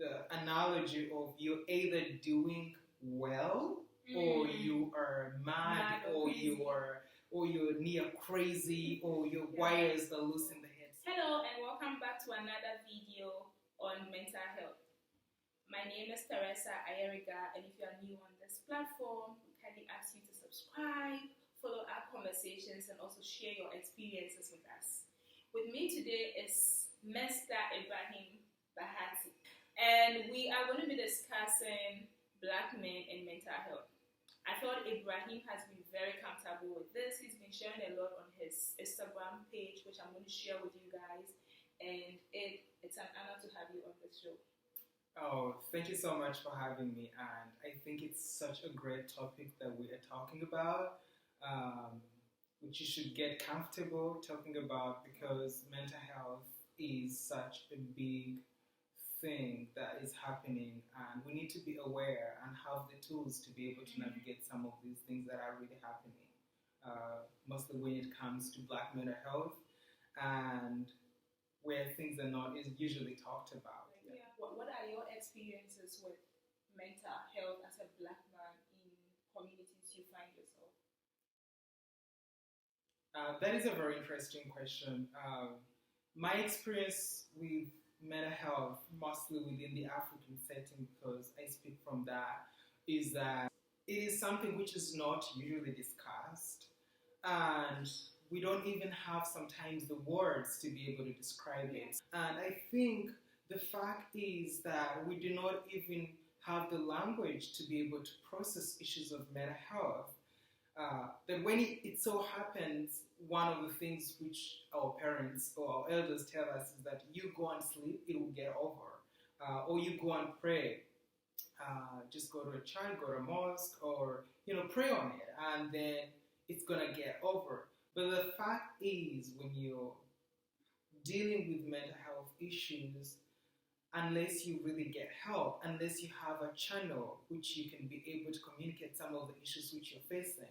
the analogy of you're either doing well or you are mad or you're near crazy or your wires are loose in the head. Hello and welcome back to another video on mental health. My name is Theresa Ayerigah, and if you are new on this platform, we kindly ask you to subscribe, follow our conversations, and also share your experiences with us. With me today is Mr. Ibrahim Bahati, and we are going to be discussing Black men and mental health. I thought Ibrahim has been very comfortable with this. He's been sharing a lot on his Instagram page, which I'm going to share with you guys, and it's an honor to have you on the show. Oh, thank you so much for having me, and I think it's such a great topic that we are talking about, which you should get comfortable talking about because mental health is such a big thing that is happening, and we need to be aware and have the tools to be able to navigate some of these things that are really happening, mostly when it comes to Black mental health and where things are not is usually talked about. Yeah. What are your experiences with mental health as a Black man in communities you find yourself? That is a very interesting question. My experience with mental health, mostly within the African setting, because I speak from that, is that it is something which is not usually discussed, and we don't even have sometimes the words to be able to describe it. And I think the fact is that we do not even have the language to be able to process issues of mental health. That when it so happens, one of the things which our parents or our elders tell us is that you go and sleep, it will get over. Or you go and pray. Just go to a church, go to a mosque, or pray on it, and then it's gonna get over. But the fact is, when you're dealing with mental health issues, unless you really get help, unless you have a channel which you can be able to communicate some of the issues which you're facing,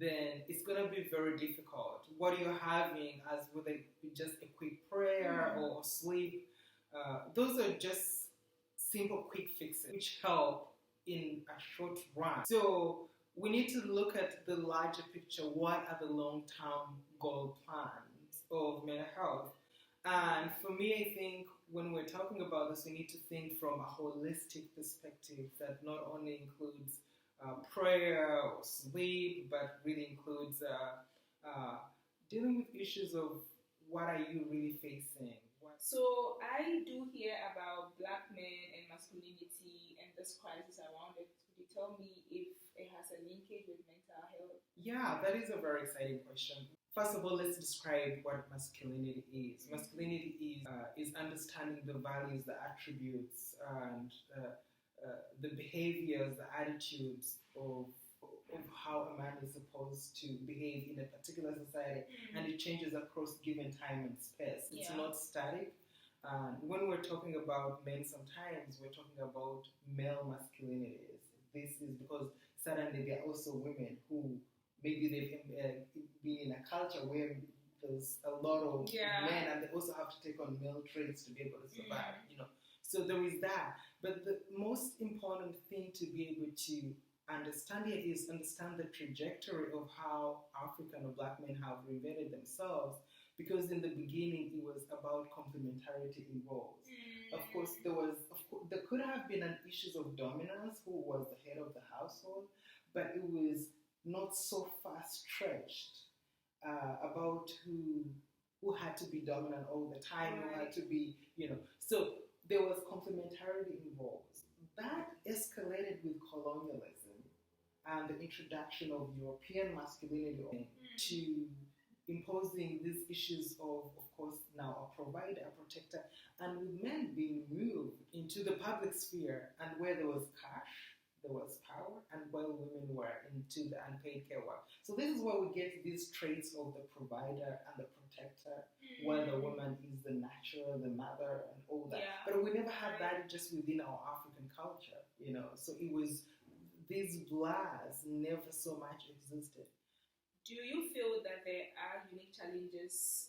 then it's going to be very difficult. What you're having, as with just a quick prayer or sleep, those are just simple quick fixes which help in a short run. So we need to look at the larger picture. What are the long-term goal plans of mental health? And for me, I think when we're talking about this, we need to think from a holistic perspective that not only includes prayer or sleep, but really includes dealing with issues of what are you really facing. So I do hear about Black men and masculinity and this crisis around it. Could you tell me if it has a linkage with mental health? Yeah, that is a very exciting question. First of all, let's describe what masculinity is. Masculinity is understanding the values, the attributes, and the behaviors, the attitudes of how a man is supposed to behave in a particular society, and it changes across given time and space. It's not static. When we're talking about men, sometimes we're talking about male masculinities. This is because suddenly there are also women who maybe they've been in a culture where there's a lot of men, and they also have to take on male traits to be able to survive. So there is that. But the most important thing to be able to understand here is understand the trajectory of how African or Black men have reinvented themselves. Because in the beginning, it was about complementarity in roles. Of course, there could have been an issues of dominance, who was the head of the household, but it was not so far stretched about who had to be dominant all the time, who had to be, So there was complementarity in roles. That escalated with colonialism and the introduction of European masculinity to imposing these issues of course, now a provider, a protector, and with men being moved into the public sphere, and where there was cash, there was power, and while women were into the unpaid care work. So this is where we get these traits of the provider and the protector, where the woman is the nurturer, the mother, and all that. But we never had that just within our African culture, So it was, these blahs never so much existed. do you feel that there are unique challenges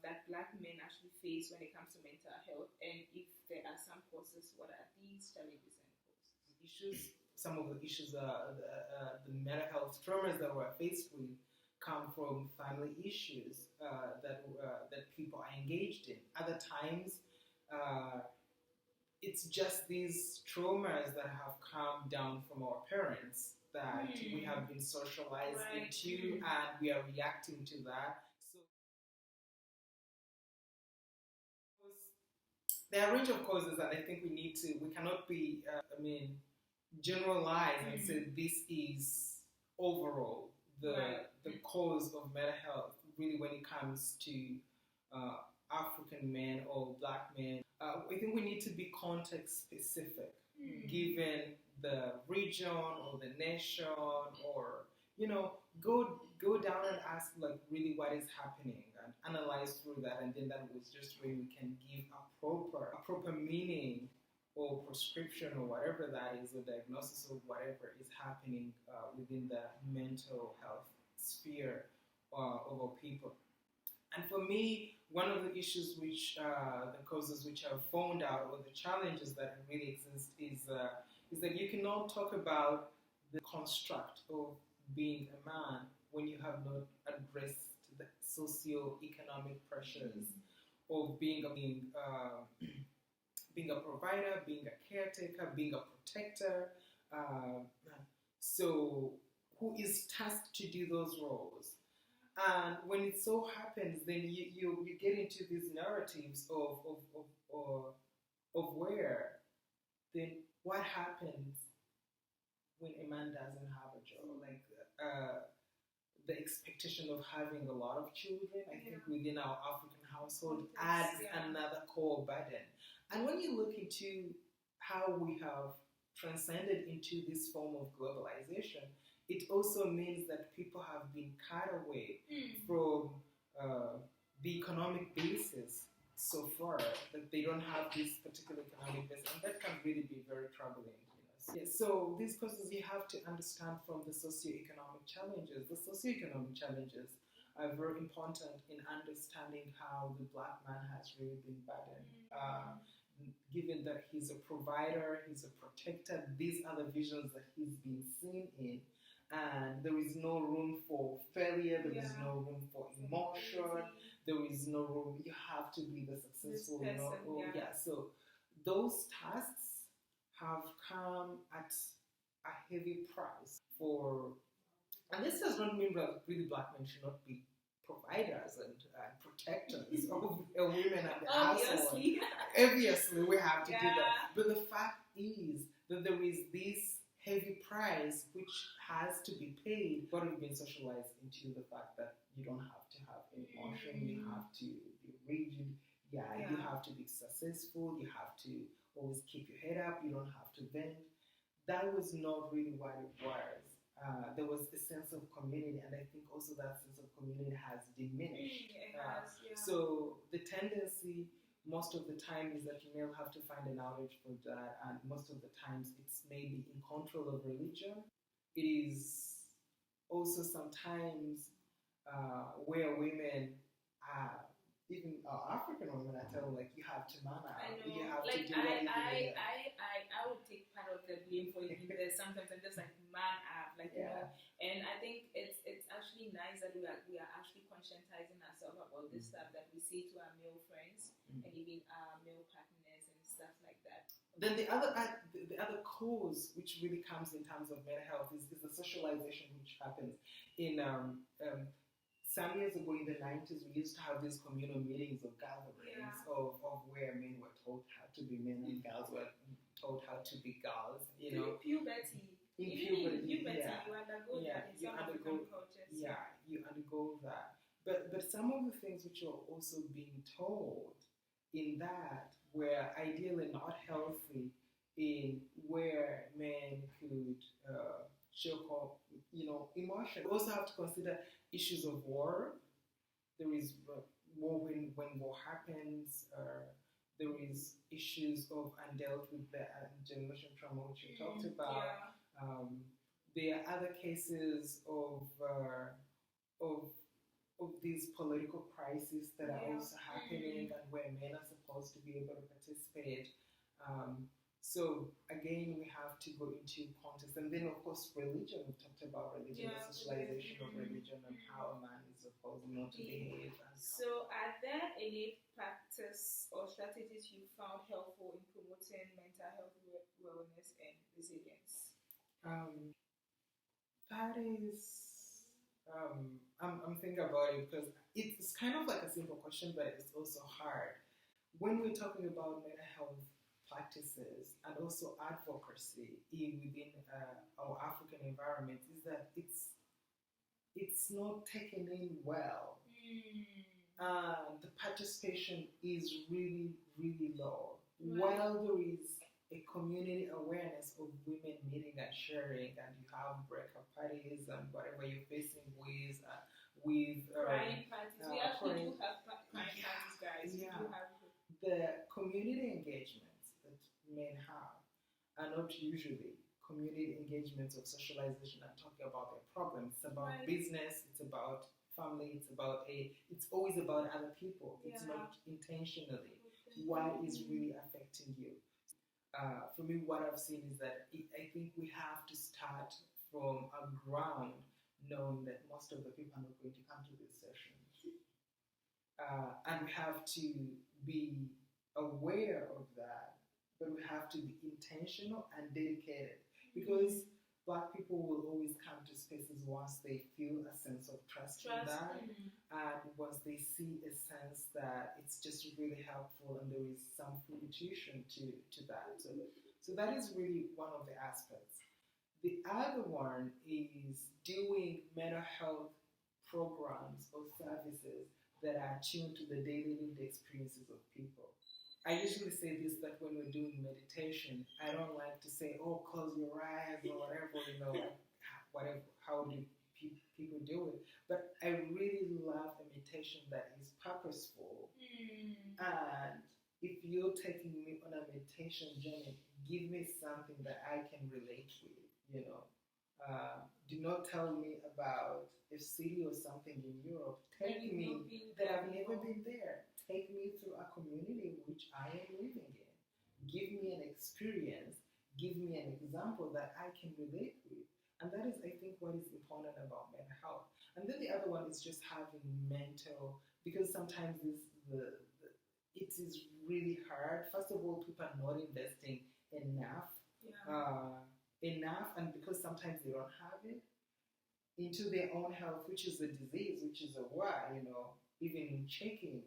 that Black men actually face when it comes to mental health? And if there are some causes, what are these challenges and causes? Some of the issues, the mental health traumas that we're faced with come from family issues that people are engaged in. Other times, it's just these traumas that have come down from our parents that we have been socialized into, and we are reacting to that. So there are a range of causes that I think we cannot be, generalize and say this is overall the cause of mental health, really, when it comes to African men or Black men. I think we need to be context specific, given the region or the nation, or go down and ask like really what is happening and analyze through that, and then that was just where we can give a proper meaning or prescription or whatever that is, or diagnosis of whatever is happening within the mental health sphere of our people. And for me, one of the issues the causes which are found out, or the challenges that really exist, is that you cannot talk about the construct of being a man when you have not addressed the socio-economic pressures of being a provider, being a caretaker, being a protector. So who is tasked to do those roles? And when it so happens, then you get into these narratives of where, then what happens when a man doesn't have a job? Like the expectation of having a lot of children, I think within our African household adds another core burden. And when you look into how we have transcended into this form of globalization, it also means that people have been cut away from the economic basis so far, that they don't have this particular economic basis, and that can really be very troubling. So these causes you have to understand from the socioeconomic challenges. The socioeconomic challenges are very important in understanding how the Black man has really been burdened. Given that he's a provider, he's a protector, these are the visions that he's been seen in. And there is no room for failure, there is no room for emotion, there is no room, you have to be the successful person, So those tasks have come at a heavy price and this does not mean that really Black men should not be providers and protectors of women and the household. Obviously, we have to do that. But the fact is that there is this heavy price which has to be paid, but we've been socialized into the fact that you don't have to have emotion, you have to be rigid, you have to be successful, you have to always keep your head up, you don't have to bend. That was not really what it was. There was a sense of community, and I think also that sense of community has diminished. So the tendency most of the time is that you may have to find an outlet for that, and most of the times it's maybe in control of religion. It is also sometimes where women are, even African women, I tell them, like, you have to man up. You have like, to do what I would take part of the blame for it because sometimes I'm just like, man up, like, you know. And I think it's actually nice that we are actually conscientizing ourselves about this stuff that we say to our male friends and even our male partners and stuff like that. Then the other cause which really comes in terms of mental health is the socialization which happens in some years ago in the 90s. We used to have these communal meetings or gatherings of where men were taught how to be men and girls were taught how to be girls. You know, puberty. You undergo that in some African cultures. You undergo that. But some of the things which are also being told in that were ideally not healthy, in where men could show emotion. We also have to consider issues of war. There is war when war happens. There is issues of undealt with the generational trauma which you talked about. There are other cases of of these political crises that are also happening and where men are supposed to be able to participate. So again, we have to go into context, and then of course religion. We talked about religion, the socialization of religion, and how a man is supposed not to behave. So, are there any practice or strategies you found helpful in promoting mental health wellness and resilience? That is, I'm thinking about it because it's kind of like a simple question, but it's also hard. When we're talking about mental health practices and also advocacy within our African environment, is that it's not taken in well. The participation is really, really low. While there is a community awareness of women meeting and sharing, and you have breakup parties and whatever you're facing with crying parties. We actually do have crying parties, guys. Yeah. We do have the community engagements that men have are not usually community engagements of socialization and talking about their problems. It's about business, it's about family, it's always about other people. It's not intentionally what is really affecting you. For me, what I've seen is that I think we have to start from a ground knowing that most of the people are not going to come to these sessions. And we have to be aware of that, but we have to be intentional and dedicated, because Black people will always come to spaces once they feel a sense of trust in that, and once they see a sense that it's just really helpful and there is some fruition to that. So that is really one of the aspects. The other one is doing mental health programs or services that are tuned to the daily lived experiences of people. I usually say this, that when we're doing meditation, I don't like to say, oh, close your eyes or whatever, how do people do it. But I really love a meditation that is purposeful. And if you're taking me on a meditation journey, give me something that I can relate with, do not tell me about a city or something in Europe. Take me that I've never been there. Take me through a community in which I am living in. Give me an experience. Give me an example that I can relate with. And that is, I think, what is important about mental health. And then the other one is just having mental, because sometimes it is really hard. First of all, people are not investing enough, and because sometimes they don't have it, into their own health, which is a disease, which is a why, even in checking,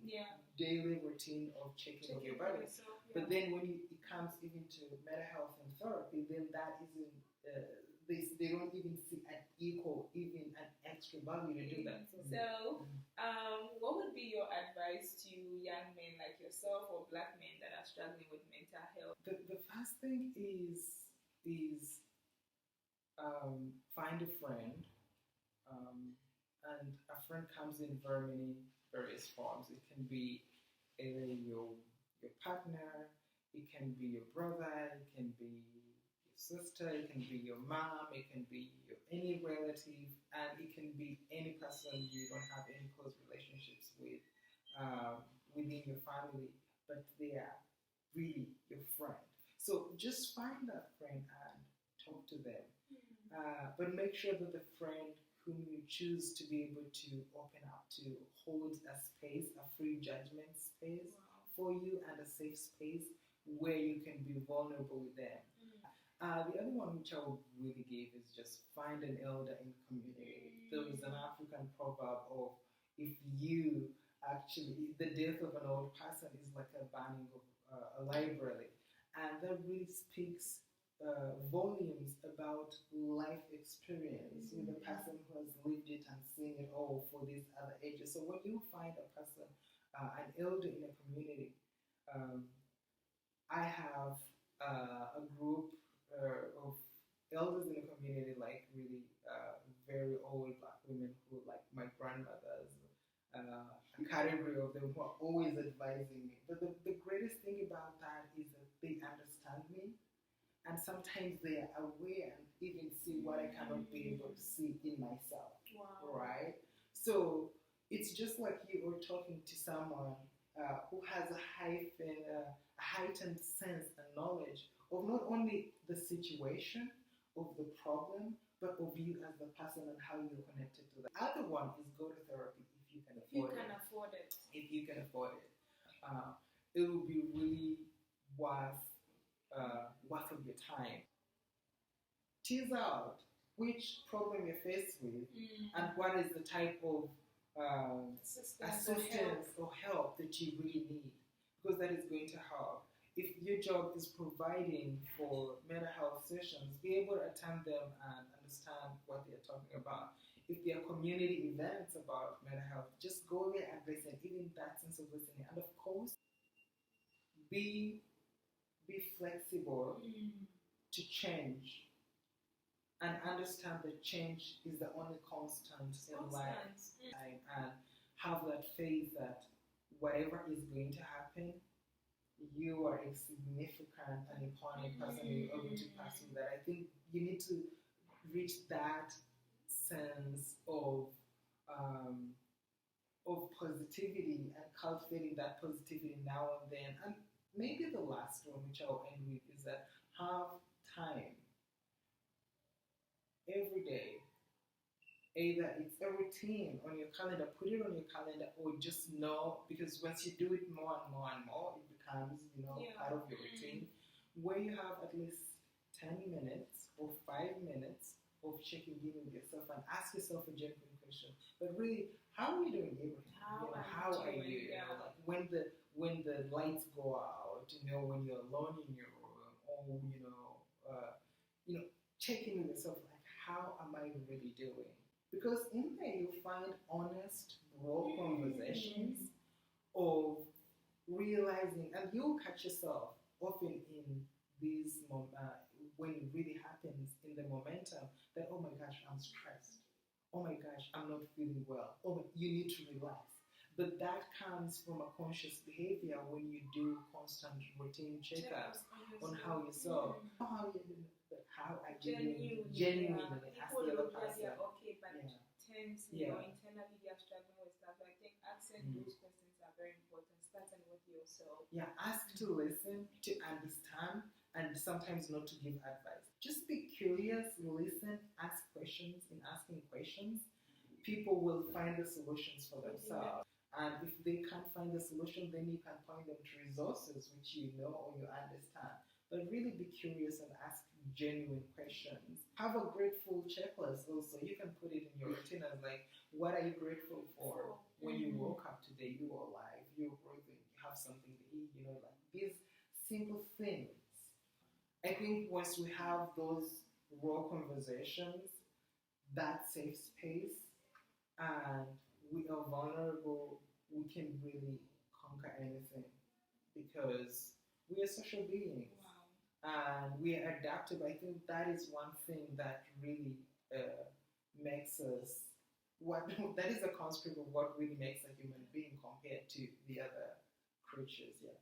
daily routine of checking of your body. But then when it comes even to mental health and therapy, then that isn't, they don't even see an equal, even an extra value to do that. So, what would be your advice to young men like yourself or Black men that are struggling with mental health? The first thing is find a friend. And a friend comes in very many various forms. It can be either your partner, it can be your brother, it can be your sister, it can be your mom, it can be any relative, and it can be any person you don't have any close relationships with within your family, but they are really your friend. So just find that friend and talk to them. But make sure that the friend whom you choose to be able to open up to hold a space, a free judgment space for you, and a safe space where you can be vulnerable with them. The other one which I would really give is just find an elder in the community. There is an African proverb of, if you actually, the death of an old person is like a burning of a library. And that really speaks volumes about life experience with a person who has lived it and seen it all for these other ages. So when you find a person, an elder in a community, I have a group of elders in the community, like really very old Black women who, like my grandmothers, a category of them who are always advising me. But the greatest thing about that is that they understand me. And sometimes they are aware and even see what I cannot be able to see in myself, right? So it's just like you were talking to someone who has a heightened sense and knowledge of not only the situation, of the problem, but of you as the person and how you're connected to the other one is go to therapy if you can afford it. If you can afford it, it will be really worth of your time. Tease out which problem you're faced with and what is the type of assistance or help that you really need, because that is going to help. If your job is providing for mental health sessions, be able to attend them and understand what they're talking about. If there are community events about mental health, just go there and listen, even that sense of listening. And of course, be flexible to change and understand that change is the only constant in life. And have that faith that whatever is going to happen, you are a significant and important person and you're going to pass through that. I think you need to reach that sense of positivity and cultivating that positivity now and then. And maybe the last one, which I'll end with, is that have time every day. Either it's a routine on your calendar, put it on your calendar, or just know, because once you do it more and more and more, it becomes, part of your routine, where you have at least 10 minutes or 5 minutes of checking in with yourself and ask yourself a genuine question. But really, how are you doing, Ibrahim? How are you? Like when the lights go out, when you're alone in your room, or checking with yourself, like, how am I really doing? Because in there you find honest, raw conversations of realizing, and you'll catch yourself often in these when it really happens in the momentum that, oh my gosh, I'm stressed. Oh my gosh, I'm not feeling well. Oh, you need to relax. But that comes from a conscious behavior when you do constant routine checkups on how yourself, how are you doing, genuinely ask the other person. Okay, but internally they are struggling with stuff. I think asking those questions are very important, starting with yourself. Yeah, ask to listen, to understand, and sometimes not to give advice. Just be curious, listen, ask questions. In asking questions, people will find the solutions for themselves. And if they can't find the solution, then you can point them to resources which you know or you understand. But really be curious and ask genuine questions. Have a grateful checklist also. You can put it in your routine as like, what are you grateful for when you woke up today? You are alive, you're breathing, you have something to eat, like these simple things. I think once we have those raw conversations, that safe space, and we are vulnerable, we can really conquer anything because we are social beings. And we are adaptable. I think that is one thing that really makes us that is a construct of what really makes a human being compared to the other creatures. Yeah.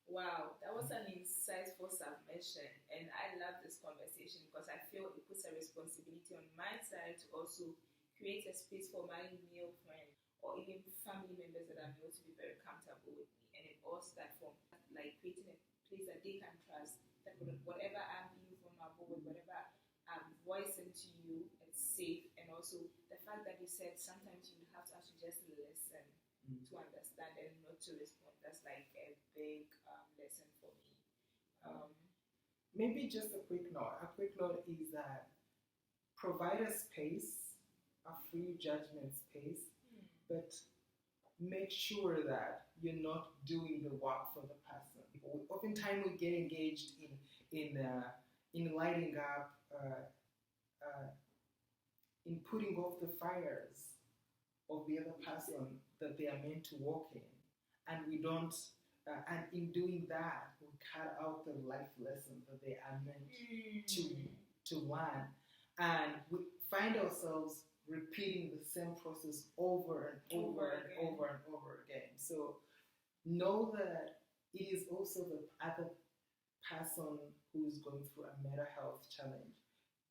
Wow, that was an insightful submission, and I love this conversation because I feel it puts a responsibility on my side to also create a space for my male friends or even family members that I know to be very comfortable with me, and it all starts from like creating a place that they can trust. That whatever I'm being vulnerable with, whatever I'm voicing to you, it's safe. And also the fact that you said sometimes you have to actually just listen to understand and not to respond. That's like a big lesson for me. Maybe just a quick note. A quick note is that provide a space, a free judgment space, but make sure that you're not doing the work for the person. Oftentimes we get engaged in lighting up, in putting off the fires of the other person that they are meant to walk in, and we don't. And in doing that, we cut out the life lesson that they are meant to learn, and we find ourselves repeating the same process over and over again. So know that it is also the other person who is going through a mental health challenge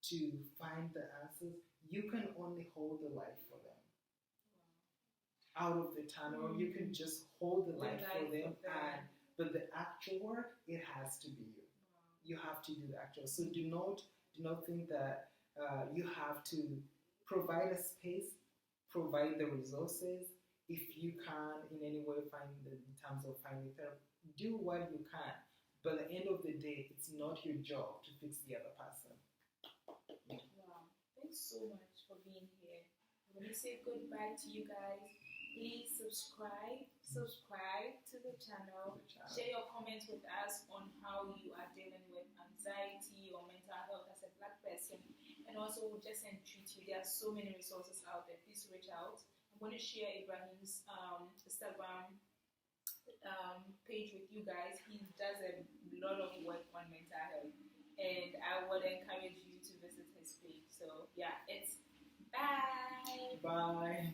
to find the answers. You can only hold the light for them. out of the tunnel. You can just hold the light for them, but the actual work, it has to be you. You have to do the actual. So do not think that you have to provide a space, provide the resources. If you can in any way find in terms of finding therapy, do what you can. But at the end of the day, it's not your job to fix the other person. Wow. Thanks so much for being here. I'm going to say goodbye to you guys. Please subscribe to the channel. Share your comments with us on how you are dealing with anxiety or mental health as a Black person. And also, we'll just entreat you. There are so many resources out there. Please reach out. I'm going to share Ibrahim's Instagram page with you guys. He does a lot of work on mental health, and I would encourage you to visit his page. So yeah, it's bye. Bye.